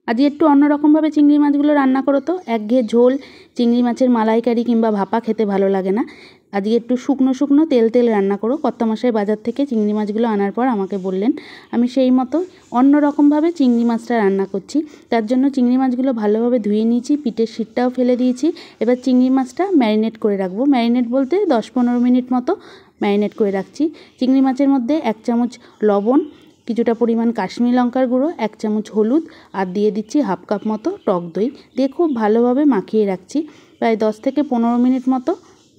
আজকে একটু অন্যরকমভাবে চিংড়ি মাছগুলো রান্না করো তো। একঘেয়ে ঝোল চিংড়ি মাছের মালাইকারি কিংবা ভাপা খেতে ভালো লাগে না। আজকে একটু শুকনো শুকনো তেল তেল রান্না করো। কর্তামশাই বাজার থেকে চিংড়ি মাছগুলো আনার পর আমাকে বললেন, আমি সেই মতো অন্যরকমভাবে চিংড়ি মাছটা রান্না করছি। তার জন্য চিংড়ি মাছগুলো ভালোভাবে ধুয়ে নিয়েছি, পিঠের শিটটাও ফেলে দিয়েছি। এবার চিংড়ি মাছটা ম্যারিনেট করে রাখবো। ম্যারিনেট বলতে 10-15 মিনিট মতো ম্যারিনেট করে রাখছি। চিংড়ি মাছের মধ্যে 1 চামচ লবণ, কিছুটা পরিমাণ কাশ্মীরি লঙ্কার গুঁড়ো, 1 চামচ হলুদ আর দিয়ে দিচ্ছি হাফ কাপ মতো টক দই দিয়ে খুব ভালোভাবে মাখিয়ে রাখছি। প্রায় 10 থেকে 15 মিনিট মতো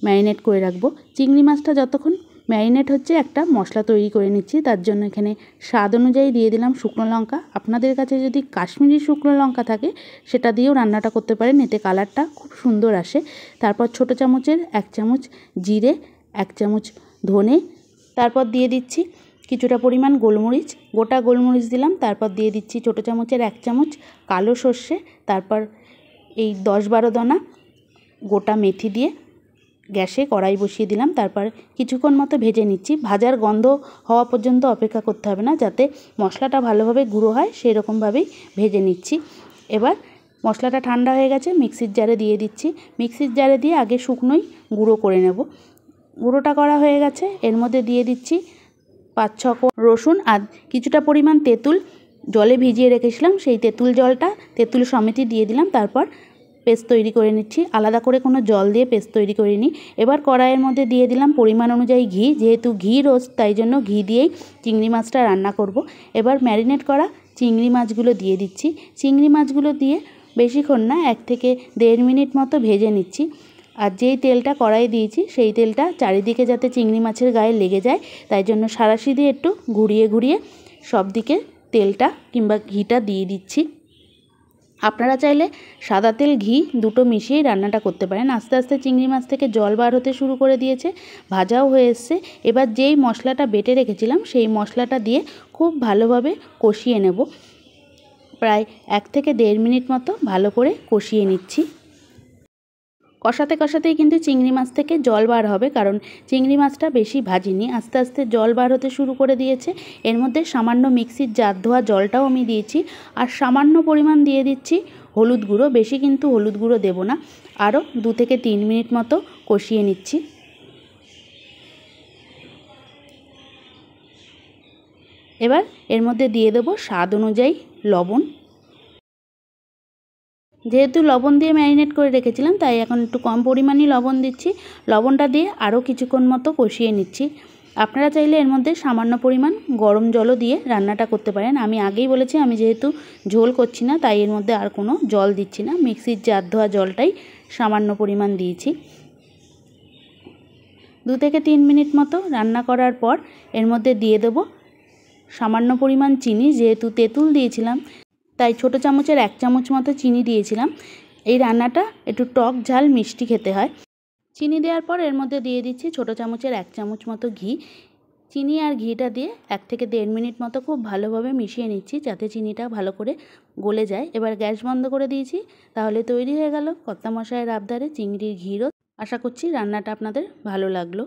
ম্যারিনেট করে রাখবো। চিংড়ি মাছটা যতক্ষণ ম্যারিনেট হচ্ছে একটা মশলা তৈরি করে নিচ্ছি। তার জন্য এখানে স্বাদ অনুযায়ী দিয়ে দিলাম শুকনো লঙ্কা। আপনাদের কাছে যদি কাশ্মীরি শুকনো লঙ্কা থাকে সেটা দিয়েও রান্নাটা করতে পারেন, এতে কালারটা খুব সুন্দর আসে। তারপর ছোটো চামচের 1 চামচ জিরে, 1 চামচ ধনে, তারপর দিয়ে দিচ্ছি কিছুটা পরিমাণ গোলমরিচ, গোটা গোলমরিচ দিলাম। তারপর দিয়ে দিচ্ছি ছোটো চামচের 1 চামচ কালো সর্ষে, তারপর এই 10-12 দানা গোটা মেথি দিয়ে গ্যাসে কড়াই বসিয়ে দিলাম। তারপর কিছুক্ষণ মতো ভেজে নিচ্ছি। ভাজার গন্ধ হওয়া পর্যন্ত অপেক্ষা করতে হবে না, যাতে মশলাটা ভালোভাবে গুঁড়ো হয় সেই রকমভাবেই ভেজে নিচ্ছি। এবার মশলাটা ঠান্ডা হয়ে গেছে, মিক্সির জারে দিয়ে দিচ্ছি। মিক্সির জারে দিয়ে আগে শুকনোই গুঁড়ো করে নেব। গুঁড়োটা করা হয়ে গেছে, এর মধ্যে দিয়ে দিচ্ছি 5-6 কোয়া রসুন আর কিছুটা পরিমাণ তেঁতুল জলে ভিজিয়ে রেখেছিলাম, সেই তেঁতুল সমেতই দিয়ে দিলাম। তারপর পেস্ট তৈরি করে নিচ্ছি। আলাদা করে কোনো জল দিয়ে পেস্ট তৈরি করে নিই। এবার কড়াইয়ের মধ্যে দিয়ে দিলাম পরিমাণ অনুযায়ী ঘি। যেহেতু ঘি রোস্ট তাই জন্য ঘি দিয়েই চিংড়ি মাছটা রান্না করব। এবার ম্যারিনেট করা চিংড়ি মাছগুলো দিয়ে দিচ্ছি। চিংড়ি মাছগুলো দিয়ে বেশিক্ষণ না, 1 থেকে 1.5 মিনিট মতো ভেজে নিচ্ছি। আর যেই তেলটা কড়াই দিয়েছি সেই তেলটা চারিদিকে যাতে চিংড়ি মাছের গায়ে লেগে যায় তাই জন্য সাঁড়াশি দিয়ে একটু ঘুরিয়ে ঘুরিয়ে সব দিকে তেলটা কিংবা ঘিটা দিয়ে দিচ্ছি। আপনারা চাইলে সাদা তেল ঘি দুটো মিশিয়েই রান্নাটা করতে পারেন। আস্তে আস্তে চিংড়ি মাছ থেকে জল বার হতে শুরু করে দিয়েছে, ভাজাও হয়ে এসছে। এবার যেই মশলাটা বেটে রেখেছিলাম সেই মশলাটা দিয়ে খুব ভালোভাবে কষিয়ে নেব। প্রায় 1 থেকে 1.5 মিনিট মতো ভালো করে কষিয়ে নিচ্ছি। কষাতে কষাতেই কিন্তু চিংড়ি মাছ থেকে জল বার হবে, কারণ চিংড়ি মাছটা বেশি ভাজিনি। আস্তে আস্তে জল বার হতে শুরু করে দিয়েছে। এর মধ্যে সামান্য মিক্সির জার ধোয়া জলটাও আমি দিয়েছি, আর সামান্য পরিমাণ দিয়ে দিচ্ছি হলুদ গুঁড়ো। বেশি কিন্তু হলুদ গুঁড়ো দেব না। আরও 2 থেকে 3 মিনিট মতো কষিয়ে নিচ্ছি। এবার এর মধ্যে দিয়ে দেবো স্বাদ অনুযায়ী লবণ। যেহেতু লবণ দিয়ে ম্যারিনেট করে রেখেছিলাম তাই এখন একটু কম পরিমাণেই লবণ দিচ্ছি। লবণটা দিয়ে আরও কিছুক্ষণ মতো কষিয়ে নিচ্ছি। আপনারা চাইলে এর মধ্যে সামান্য পরিমাণ গরম জলও দিয়ে রান্নাটা করতে পারেন। আমি আগেই বলেছি আমি যেহেতু ঝোল করছি না তাই এর মধ্যে আর কোনো জল দিচ্ছি না, মিক্সির জার ধোয়া জলটাই সামান্য পরিমাণ দিয়েছি। 2 থেকে 3 মিনিট মতো রান্না করার পর এর মধ্যে দিয়ে দেবো সামান্য পরিমাণ চিনি। যেহেতু তেঁতুল দিয়েছিলাম তাই ছোটো চামচের 1 চামচ মতো চিনি দিয়েছিলাম। এই রান্নাটা একটু টক ঝাল মিষ্টি খেতে হয়। চিনি দেওয়ার পর এর মধ্যে দিয়ে দিচ্ছি ছোটো চামচের 1 চামচ মতো ঘি। চিনি আর ঘিটা দিয়ে 1 থেকে 1.5 মিনিট মতো খুব ভালোভাবে মিশিয়ে নিচ্ছি, যাতে চিনিটা ভালো করে গলে যায়। এবার গ্যাস বন্ধ করে দিয়েছি। তাহলে তৈরি হয়ে গেল কর্তামশাইয়ের আবদারে চিংড়ির ঘি রোস্ট। আশা করছি রান্নাটা আপনাদের ভালো লাগলো।